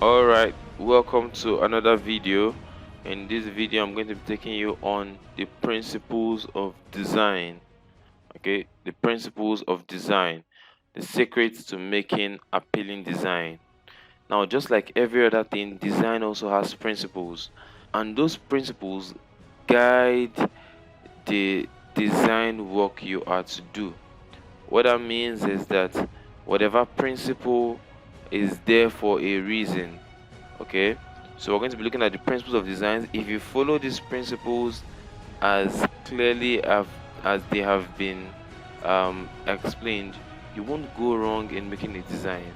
Alright, welcome to another video. In this video I'm going to be taking you on the principles of design. Okay, the principles of design, the secrets to making appealing design. Now, just like every other thing, design also has principles, and those principles guide the design work you are to do. What that means is that whatever principle is there for a reason. Okay, so we're going to be looking at the principles of design. If you follow these principles as clearly as they have been explained, you won't go wrong in making a design,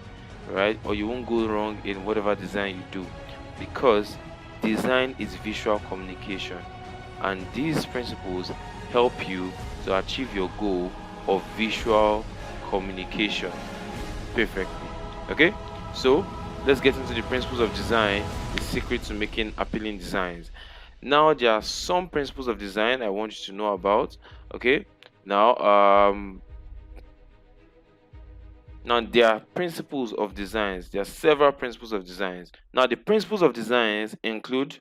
right? Or you won't go wrong in whatever design you do, because design is visual communication, and these principles help you to achieve your goal of visual communication perfectly. Okay, so let's get into the principles of design, the secret to making appealing designs. Now, there are some principles of design I want you to know about. Okay, now now there are principles of designs. There are several principles of designs. Now, the principles of designs include: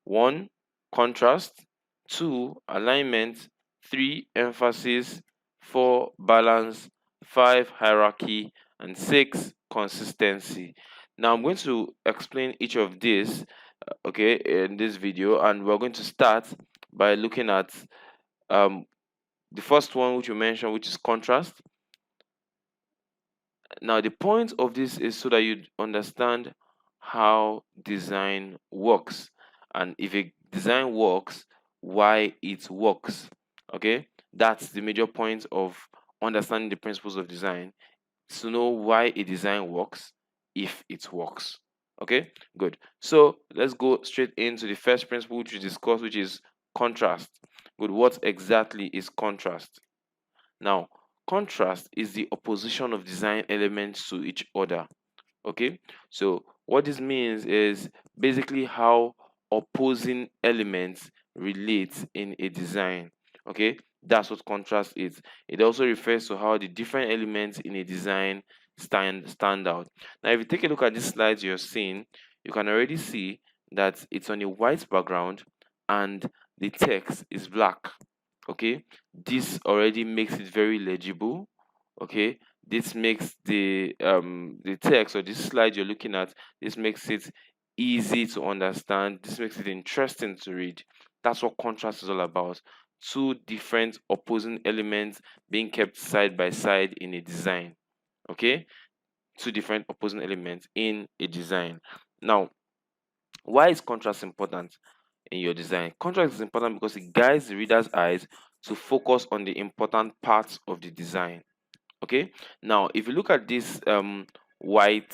1, contrast; 2, alignment; 3, emphasis; 4, balance; 5, hierarchy; and 6, consistency. Now, I'm going to explain each of these, okay, in this video, and we're going to start by looking at um, the first one, which you mentioned, which is contrast. Now, the point of this is so that you understand how design works, and if a design works, why it works. Okay, that's the major point of understanding the principles of design, to know why a design works, if it works. Okay, good. So let's go straight into the first principle which we discussed, which is contrast. Good. What exactly is contrast? Now, contrast is the opposition of design elements to each other. Okay, so what this means is basically how opposing elements relate in a design. Okay, that's what contrast is. It also refers to how the different elements in a design stand out. Now, if you take a look at these slides you're seeing, you can already see that it's on a white background and the text is black. Okay, this already makes it very legible. Okay, this makes the text, or this slide you're looking at, this makes it easy to understand, this makes it interesting to read. That's what contrast is all about. Two different opposing elements being kept side by side in a design. Okay, two different opposing elements in a design. Now, why is contrast important in your design? Contrast is important because it guides the reader's eyes to focus on the important parts of the design. Okay, now if you look at this white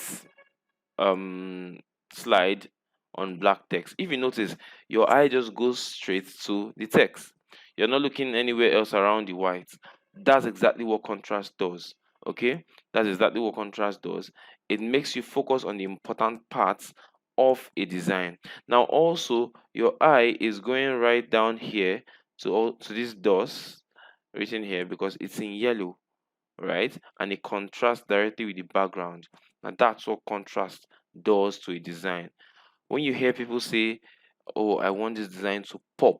um slide on black text, if you notice, your eye just goes straight to the text. You're not looking anywhere else around the white. That's exactly what contrast does. Okay, that's exactly what contrast does. It makes you focus on the important parts of a design. Now, also, your eye is going right down here to this dots written here, because it's in yellow, right? And it contrasts directly with the background. And that's what contrast does to a design. When you hear people say, "Oh, I want this design to pop,"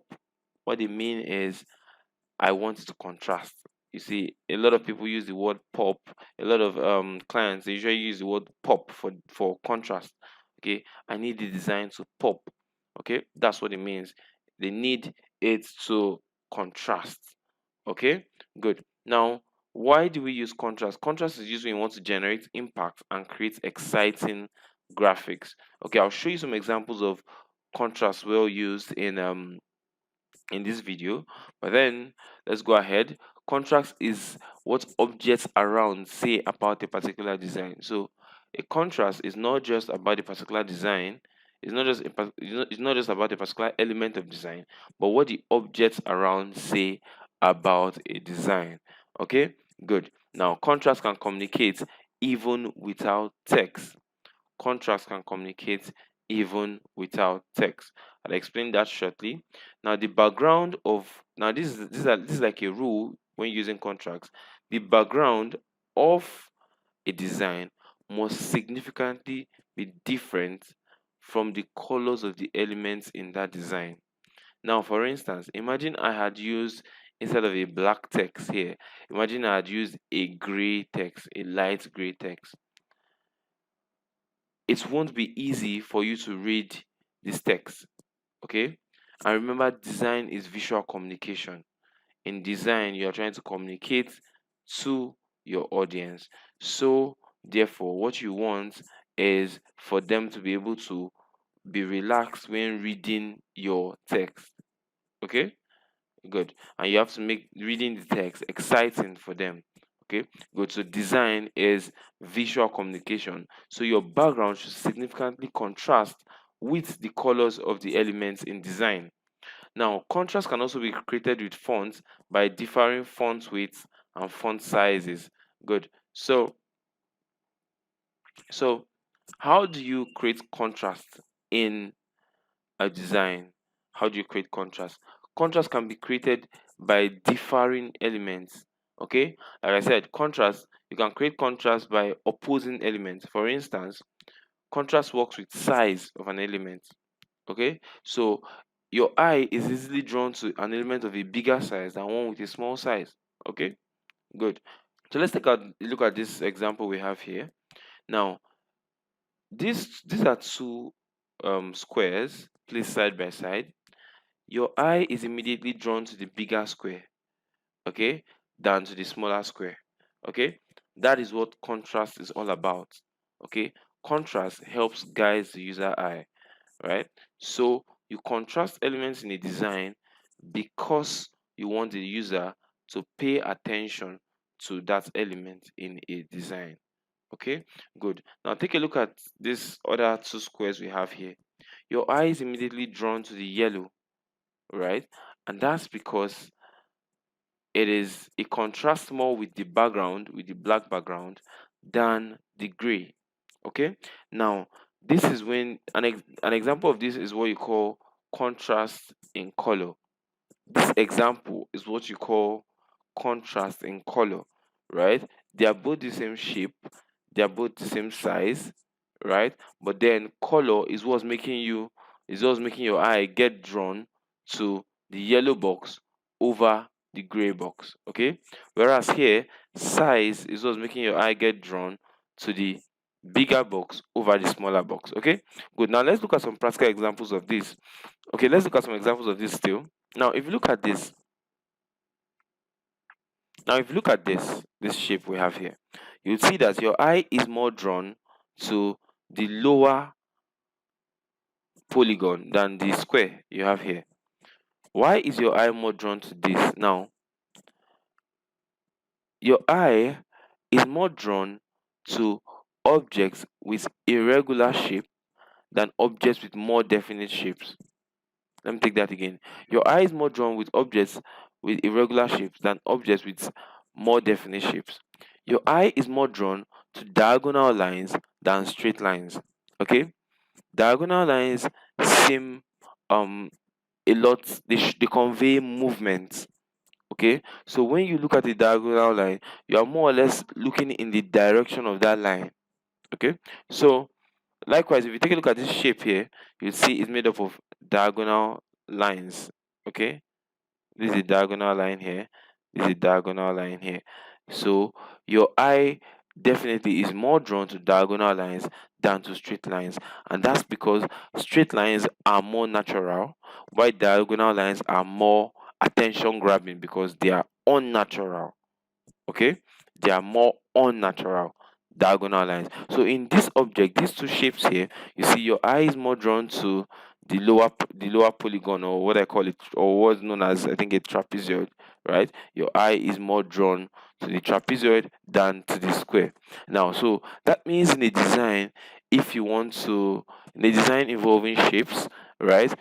what they mean is, I want it to contrast. You see, a lot of people use the word pop. A lot of clients, they usually use the word pop for contrast. Okay, I need the design to pop. Okay, that's what it means. They need it to contrast. Okay, good. Now, why do we use contrast? Contrast is used when you want to generate impact and create exciting graphics. Okay, I'll show you some examples of contrast well used in this video, but then let's go ahead. Contrast is what objects around say about a particular design. So a contrast is not just about the particular design, it's not just it's not just about a particular element of design, but what the objects around say about a design. Okay, good. Now, contrast can communicate even without text. Contrast can communicate even without text. I'll explain that shortly. Now, the background of now this is like a rule when using contrast. The background of a design must significantly be different from the colors of the elements in that design. Now, for instance, imagine I had used, instead of a black text here, imagine I had used a gray text, a light gray text. It won't be easy for you to read this text, okay? And remember, design is visual communication. In design, you are trying to communicate to your audience. So, therefore, what you want is for them to be able to be relaxed when reading your text, okay? Good. And you have to make reading the text exciting for them. Okay. Good. So design is visual communication. So your background should significantly contrast with the colors of the elements in design. Now, contrast can also be created with fonts by differing font weights and font sizes. Good. So how do you create contrast in a design? How do you create contrast? Contrast can be created by differing elements. Okay, like I said, contrast, you can create contrast by opposing elements. For instance, contrast works with size of an element. Okay, so your eye is easily drawn to an element of a bigger size than one with a small size. Okay, good. So let's take a look at this example we have here. Now, these are two squares placed side by side. Your eye is immediately drawn to the bigger square, okay, than to the smaller square. Okay, that is what contrast is all about. Okay, contrast helps guide the user eye, right? So you contrast elements in a design because you want the user to pay attention to that element in a design. Okay, good. Now take a look at these other two squares we have here. Your eye is immediately drawn to the yellow, right? And that's because it contrasts more with the background, with the black background, than the gray. Okay, now this is when an example of this is what you call contrast in color. This example is what you call contrast in color, right? They are both the same shape, they are both the same size, right? But then color is what's making your eye get drawn to the yellow box over the gray box. Okay, whereas here size is what's making your eye get drawn to the bigger box over the smaller box. Okay, good. Now let's look at some practical examples of this. Okay, let's look at some examples of this still. Now if you look at this, this shape we have here, you'll see that your eye is more drawn to the lower polygon than the square you have here. Why is your eye more drawn to this? Now, your eye is more drawn to objects with irregular shape than objects with more definite shapes. Let me take that again. Your eye is more drawn with objects with irregular shapes than objects with more definite shapes. Your eye is more drawn to diagonal lines than straight lines. Okay? Diagonal lines seem um a lot, they convey movement. Okay? So when you look at the diagonal line, you are more or less looking in the direction of that line. Okay? So likewise, if you take a look at this shape here, you see it's made up of diagonal lines. Okay, this is a diagonal line here, this is a diagonal line here. So your eye definitely is more drawn to diagonal lines than to straight lines, and that's because straight lines are more natural, while diagonal lines are more attention grabbing because they are unnatural. Okay, they are more unnatural diagonal lines. So in this object, these two shapes here, you see your eye is more drawn to the lower polygon, or what I call it, or what's known as, I think, a trapezoid, right? Your eye is more drawn to the trapezoid than to the square. Now, so that means in a design, if you want to, in a design involving shapes, right,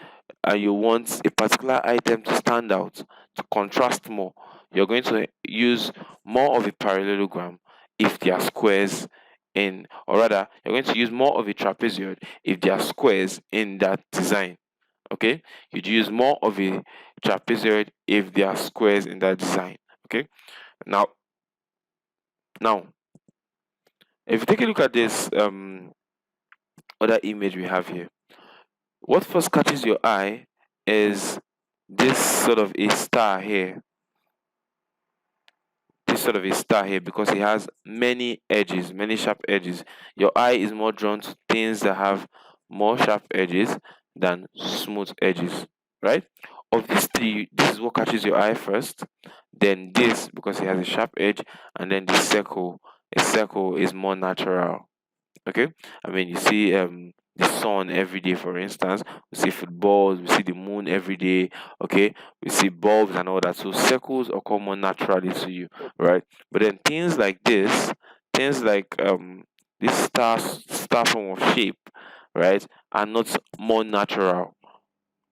and you want a particular item to stand out, to contrast more, you're going to use more of a parallelogram if they are squares in, or rather, you're going to use more of a trapezoid if they are squares in that design. Okay, you'd use more of a trapezoid if they are squares in that design. Okay, now, now, if you take a look at this other image we have here, what first catches your eye is this sort of a star here. This sort of a star here, because it has many edges, many sharp edges. Your eye is more drawn to things that have more sharp edges than smooth edges, right? Of these three, this is what catches your eye first, then this because it has a sharp edge, and then the circle. A circle is more natural. Okay, I mean, you see the sun every day, for instance. We see footballs, we see the moon every day. Okay, we see bulbs and all that. So circles occur more naturally to you, right? But then things like this, things like this star form of shape, right, are not more natural.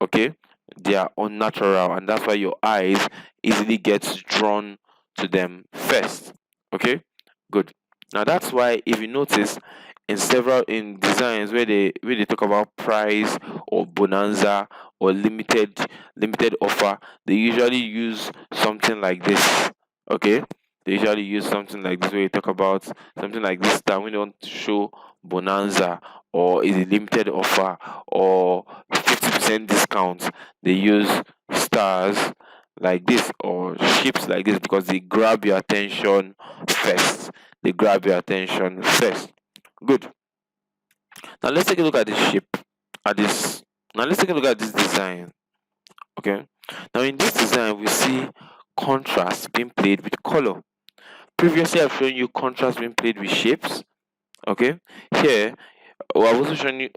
Okay, they are unnatural, and that's why your eyes easily gets drawn to them first. Okay, good. Now that's why, if you notice, in several in designs where they talk about price or bonanza or limited offer, they usually use something like this. Okay, they usually use something like this, where you talk about something like this, that we don't show bonanza, or is a limited offer, or 50% discount. They use stars like this or shapes like this because they grab your attention first. They grab your attention first. Good. Now let's take a look at this shape. At this. Now let's take a look at this design. Okay. Now in this design, we see contrast being played with color. Previously, I've shown you contrast being played with shapes. Okay. Here, I've also shown you.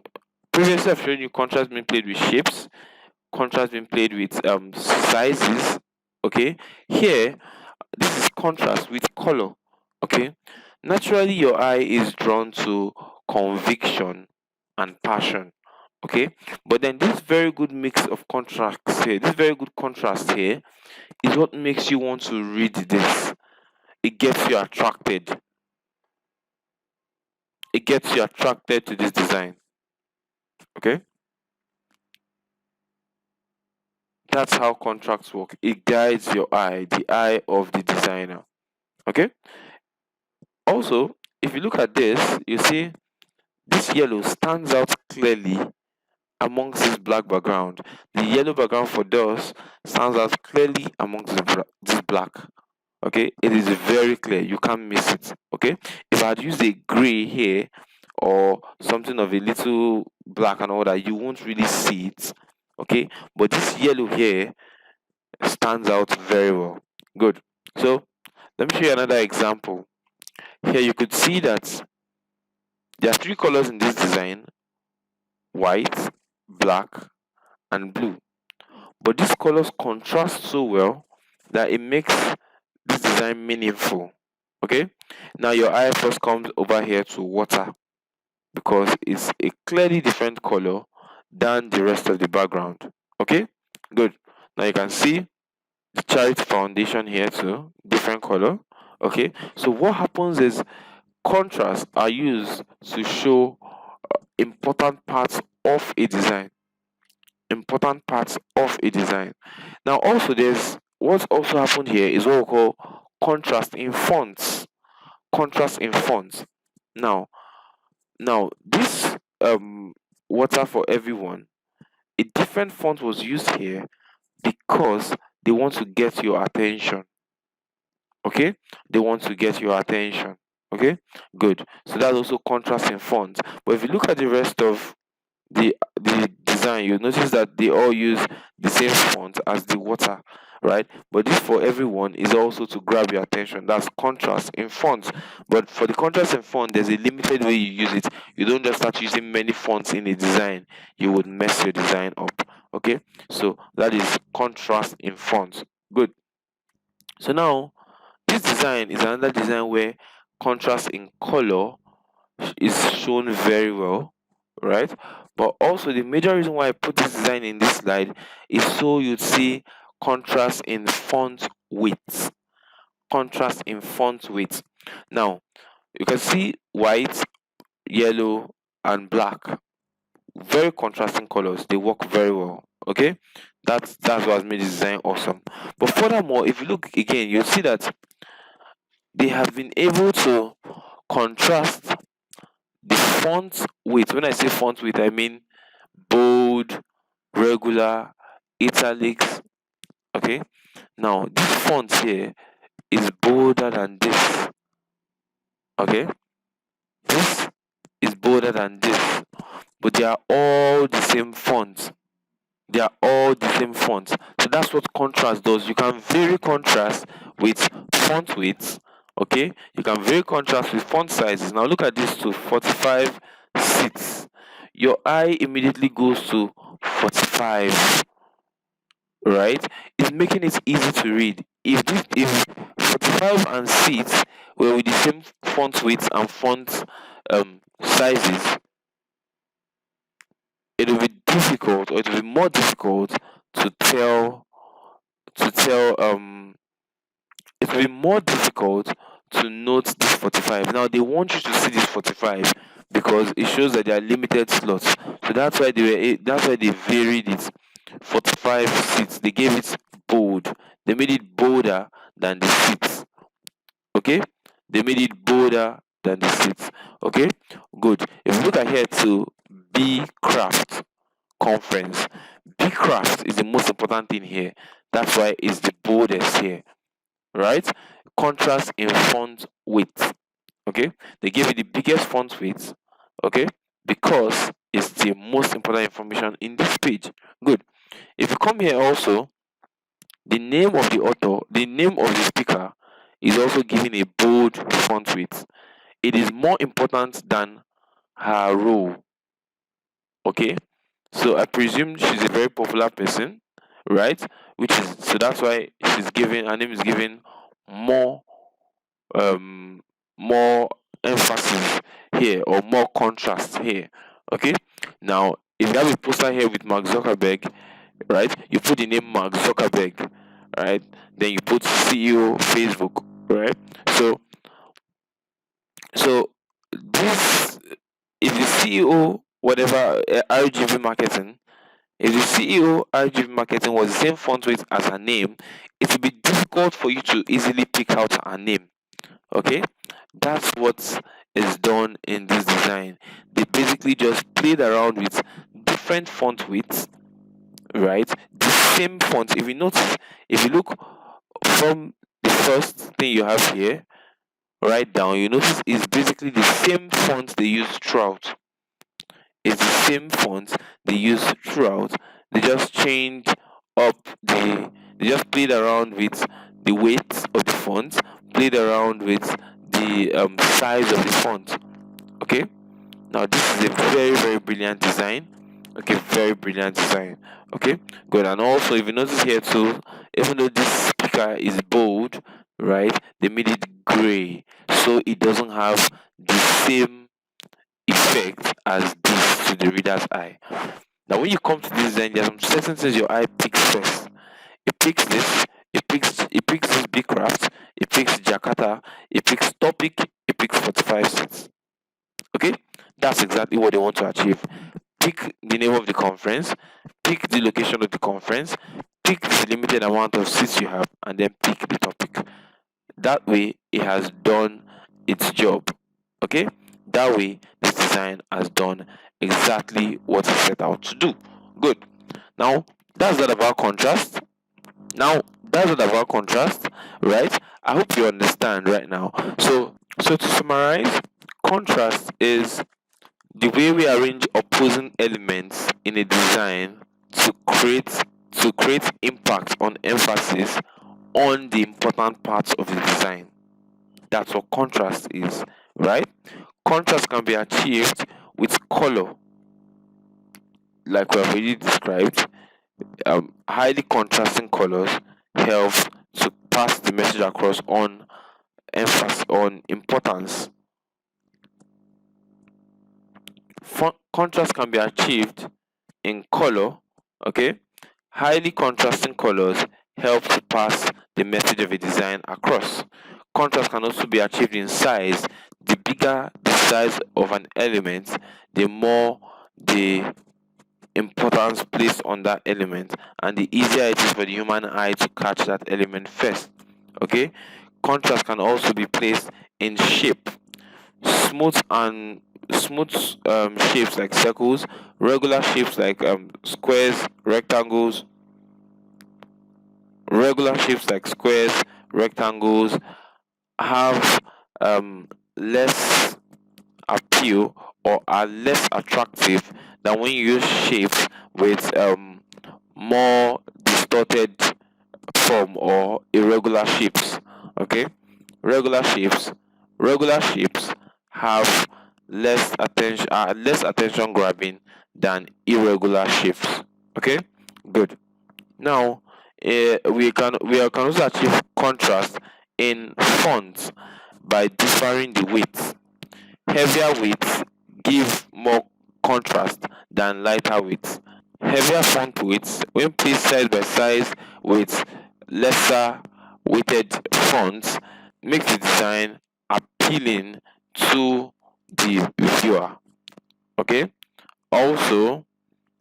Previously, I've shown you contrast being played with shapes. Contrast being played with sizes. Okay. Here, this is contrast with color. Okay. Naturally, your eye is drawn to conviction and passion. Okay, but then this very good mix of contrasts here, this very good contrast here, is what makes you want to read this. It gets you attracted. It gets you attracted to this design. Okay, that's how contracts work. It guides your eye, the eye of the designer. Okay, also, if you look at this, you see this yellow stands out clearly amongst this black background. The yellow background for those stands out clearly amongst this black. Okay, it is very clear, you can't miss it. Okay, if I had used a gray here or something of a little black and all that, you won't really see it. Okay, but this yellow here stands out very well. Good. So let me show you another example. Here you could see that there are three colors in this design: white, black, and blue. But these colors contrast so well that it makes this design meaningful. Okay, now your eye first comes over here to water, because it's a clearly different color than the rest of the background. Okay, good. Now you can see the charity foundation here too, different color. Okay, so what happens is contrasts are used to show important parts of a design. Important parts of a design. Now also, there's what's also happened here is what we call contrast in fonts. Contrast in fonts. Now now this water for everyone, a different font was used here because they want to get your attention. Okay, they want to get your attention. Okay, good. So that's also contrast in font. But if you look at the rest of the design, you notice that they all use the same font as the water, right? But this for everyone is also to grab your attention. That's contrast in fonts. But for the contrast in font, there's a limited way you use it. You don't just start using many fonts in a design, you would mess your design up. Okay, so that is contrast in fonts. Good. So now this design is another design where contrast in color is shown very well, right? But also the major reason why I put this design in this slide is so you'd see contrast in font width. Contrast in font width. Now you can see white, yellow, and black. Very contrasting colors. They work very well. Okay, that's what made this design awesome. But furthermore, if you look again, you'll see that they have been able to contrast the font width. When I say font width, I mean bold, regular, italics. Okay, now this font here is bolder than this. Okay, this is bolder than this, but they are all the same font. They are all the same font. So that's what contrast does. You can vary contrast with font widths. Okay, you can vary contrast with font sizes. Now look at this to 45 seats. Your eye immediately goes to 45, right? It's making it easy to read. If 45 and seats were with the same font width and font sizes, it will be difficult, or it will be more difficult to tell it will be more difficult to note this 45. Now they want you to see this 45 because it shows that there are limited slots. So that's why they varied it. 45 seats. They gave it bold. They made it bolder than the seats. Okay? They made it bolder than the seats. Okay? Good. If you look at here to B craft conference, B craft is the most important thing here. That's why it's the boldest here, right? Contrast in font width. Okay, they give you the biggest font width, okay, because it's the most important information in this page. Good. If you come here also, the name of the author, the name of the speaker is also given a bold font width. It is more important than her role. Okay, so I presume she's a very popular person, right? Which is, so that's why she's given, her name is given more um more emphasis here, or more contrast here. Okay, now if you have a poster here with Mark Zuckerberg, right, you put the name Mark Zuckerberg, right, then you put CEO Facebook, right? So this, if the CEO whatever RGB marketing, if the CEO RGB marketing was the same font weight as her name, it will be difficult for you to easily pick out her name. Okay, that's what is done in this design. They basically just played around with different font widths, right? The same font. If you notice, if you look from the first thing you have here right down, you notice it's basically the same font they use throughout. It's the same font they use throughout. They just change up they just played around with the weight of the font, played around with the size of the font. Okay, now this is a very, very brilliant design. Okay, very brilliant design. Okay, good. And also, if you notice here too, even though this speaker is bold, right, they made it gray so it doesn't have the same effect as this to the reader's eye. Now when you come to this design, there are some certain things your eye picks first. It picks this, it picks this big craft, it picks Jakarta, it picks topic, it picks 45 seats. Okay, that's exactly what they want to achieve. Pick the name of the conference, pick the location of the conference, pick the limited amount of seats you have, and then pick the topic. That way it has done its job. Okay, that way this design has done exactly what it set out to do. Good. Now that's that about contrast. Now that's what about contrast, right? I hope you understand right now. So to summarize, contrast is the way we arrange opposing elements in a design to create impact on emphasis on the important parts of the design. That's what contrast is, right? Contrast can be achieved with color, like we have already described. Highly contrasting colors help to pass the message across on emphasis, on importance. Contrast can be achieved in color. Okay, highly contrasting colors help to pass the message of a design across. Contrast can also be achieved in size. The bigger the size of an element, the more the importance placed on that element, and the easier it is for the human eye to catch that element first. Okay, contrast can also be placed in shape. Smooth and smooth shapes like circles, regular shapes like squares, rectangles, rectangles have less appeal or are less attractive than when you use shapes with more distorted form or irregular shapes. Okay, regular shapes regular shapes have less attention grabbing than irregular shapes. Okay, good. Now, we can also achieve contrast in fonts by differing the weights. Heavier weights give more contrast than lighter weights. Heavier font weights, when placed side by side with lesser weighted fonts, makes the design appealing to the viewer. Okay. Also,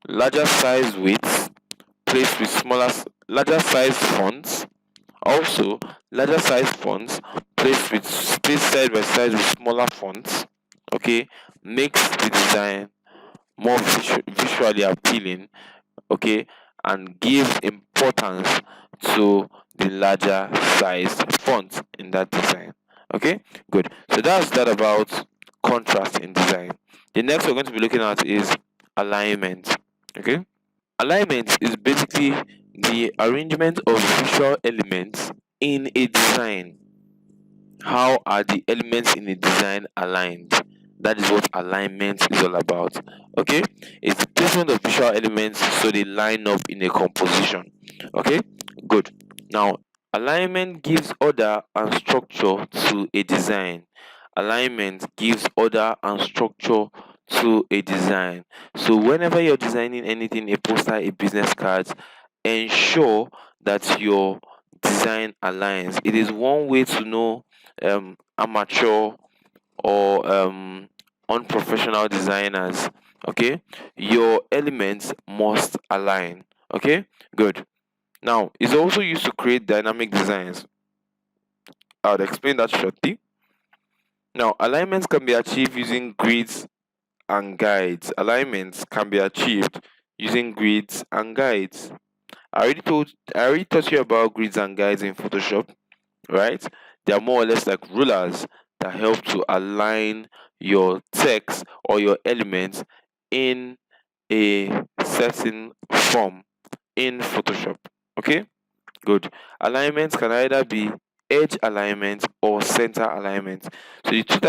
larger size weights placed with larger size fonts. Also, larger size fonts placed side by side with smaller fonts. Okay, makes the design more visually appealing. Okay, and gives importance to the larger size font in that design. Okay, good. So that's that about contrast in design. The next we're going to be looking at is alignment. Okay, alignment is basically the arrangement of visual elements in a design. How are the elements in a design aligned? That is what alignment is all about. Okay, it's the placement of visual elements so they line up in a composition. Okay, good. Now, alignment gives order and structure to a design. Alignment gives order and structure to a design. So whenever you're designing anything, a poster, a business card, ensure that your design aligns. It is one way to know amateur or unprofessional designers. Okay, your elements must align. Okay, good. Now, it's also used to create dynamic designs. I'll explain that shortly. Now, alignments can be achieved using grids and guides. Alignments can be achieved using grids and guides. I already taught you about grids and guides in Photoshop, right? They are more or less like rulers that help to align your text or your elements in a certain form in Photoshop. Okay, good. Alignments can either be edge alignment or center alignment. So the two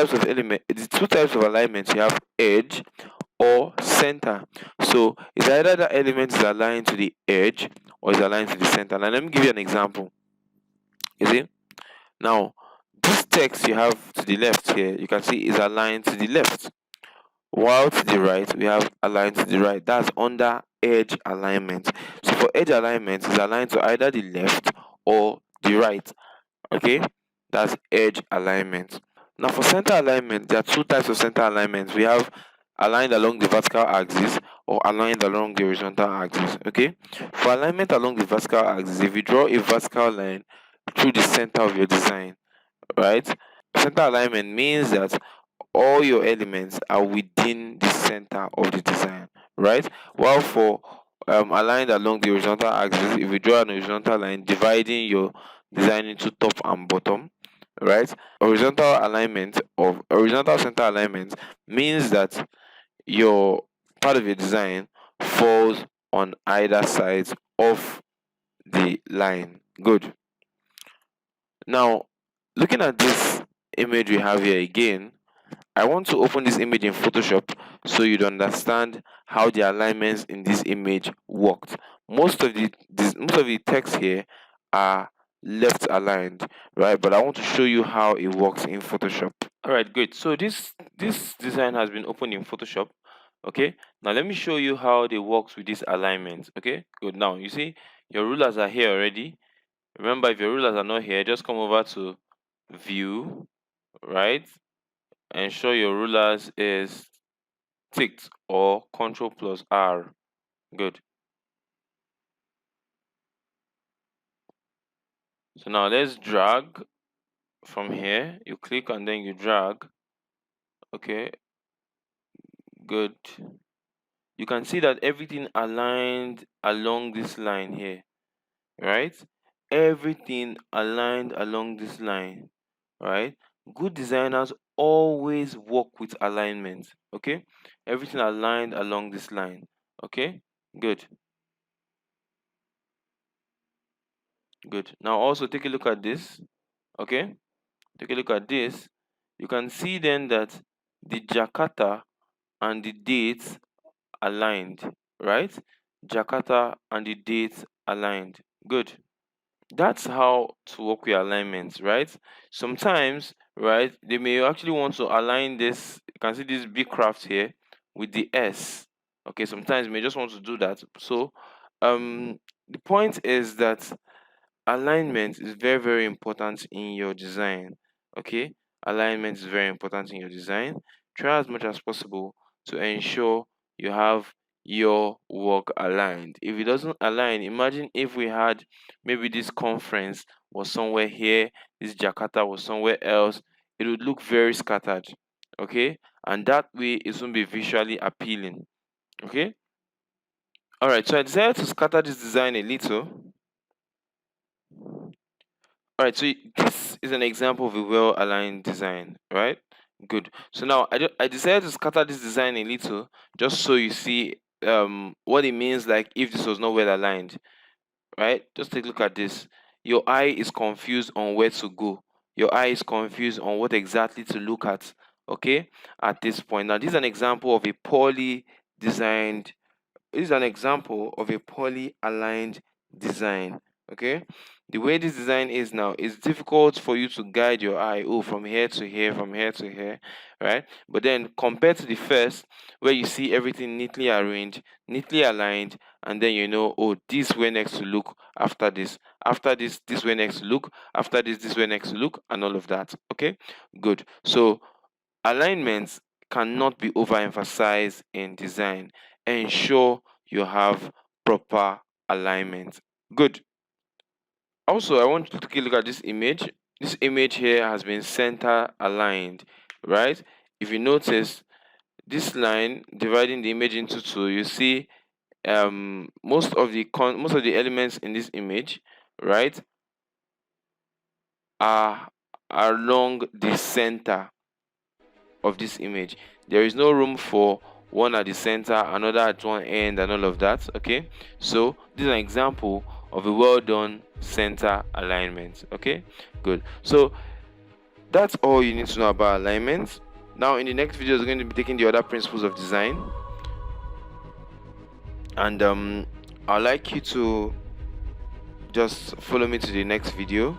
types of alignments, you have edge or center. So it's either the element is aligned to the edge or is aligned to the center. Now let me give you an example. You see? Now, this text you have to the left here, you can see is aligned to the left. While to the right, we have aligned to the right. That's under edge alignment. So for edge alignment, it's aligned to either the left or the right. Okay, that's edge alignment. Now for center alignment, there are two types of center alignment. We have aligned along the vertical axis or aligned along the horizontal axis. Okay, for alignment along the vertical axis, if you draw a vertical line through the center of your design, right? Center alignment means that all your elements are within the center of the design, right? While for aligned along the horizontal axis, if you draw an horizontal line dividing your design into top and bottom, right? Horizontal center alignment means that your part of your design falls on either sides of the line. Good. Now, looking at this image we have here again, I want to open this image in Photoshop so you'd understand how the alignments in this image worked. Most of the text here are left aligned, right? But I want to show you how it works in Photoshop. All right, great. So this design has been opened in Photoshop. Okay. Now let me show you how they works with this alignment. Okay. Good. Now you see your rulers are here already. Remember, if your rulers are not here, just come over to View, right? Ensure your rulers is ticked or Control plus R. Good. So now let's drag from here. You click and then you drag. Okay. Good. You can see that everything aligned along this line here, right? Everything aligned along this line, right? Good designers always work with alignment, okay? Everything aligned along this line, okay? Good. Good. Now also take a look at this, okay? Take a look at this. You can see then that the Jakarta and the dates aligned, right? Jakarta and the dates aligned. Good. That's how to work with alignments, right? Sometimes, right, they may actually want to align this. You can see this big craft here with the S. Okay, sometimes you may just want to do that. So, the point is that alignment is very, very important in your design. Okay, alignment is very important in your design. Try as much as possible to ensure you have your work aligned. If it doesn't align, imagine if we had maybe this conference was somewhere here, this Jakarta was somewhere else, it would look very scattered. Okay, and that way it won't be visually appealing. Okay, all right, so I decided to scatter this design a little. All right, so this is an example of a well-aligned design, right? Good. So now I decided to scatter this design a little just so you see what it means like if this was not well aligned, right? Just take a look at this. Your eye is confused on where to go. Your eye is confused on what exactly to look at, okay? At this point. Now, this is an example of a poorly designed, this is an example of a poorly aligned design, okay? The way this design is now, it's difficult for you to guide your eye, oh, from here to here, from here to here, right? But then compared to the first, where you see everything neatly arranged, neatly aligned, and then you know, oh, this way next to look after this, this way next to look after this way next to look, and all of that. Okay, good. So alignments cannot be overemphasized in design. Ensure you have proper alignment. Good. Also, I want you to take a look at this image. This image here has been center aligned, right? If you notice this line dividing the image into two, you see most of the elements in this image, right, are along the center of this image. There is no room for one at the center, another at one end, and all of that. Okay, so this is an example of a well done center alignment. Okay, good. So that's all you need to know about alignment. Now in the next video is going to be taking the other principles of design, and I'd like you to just follow me to the next video.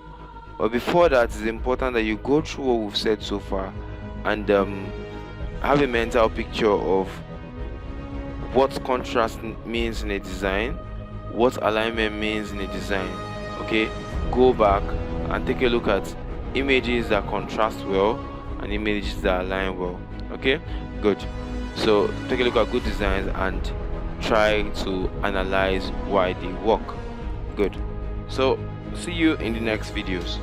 But before that, it's important that you go through what we've said so far and have a mental picture of what contrast means in a design, what alignment means in a design. Okay, go back and take a look at images that contrast well and images that align well. Okay, good. So take a look at good designs and try to analyze why they work. Good. So see you in the next videos.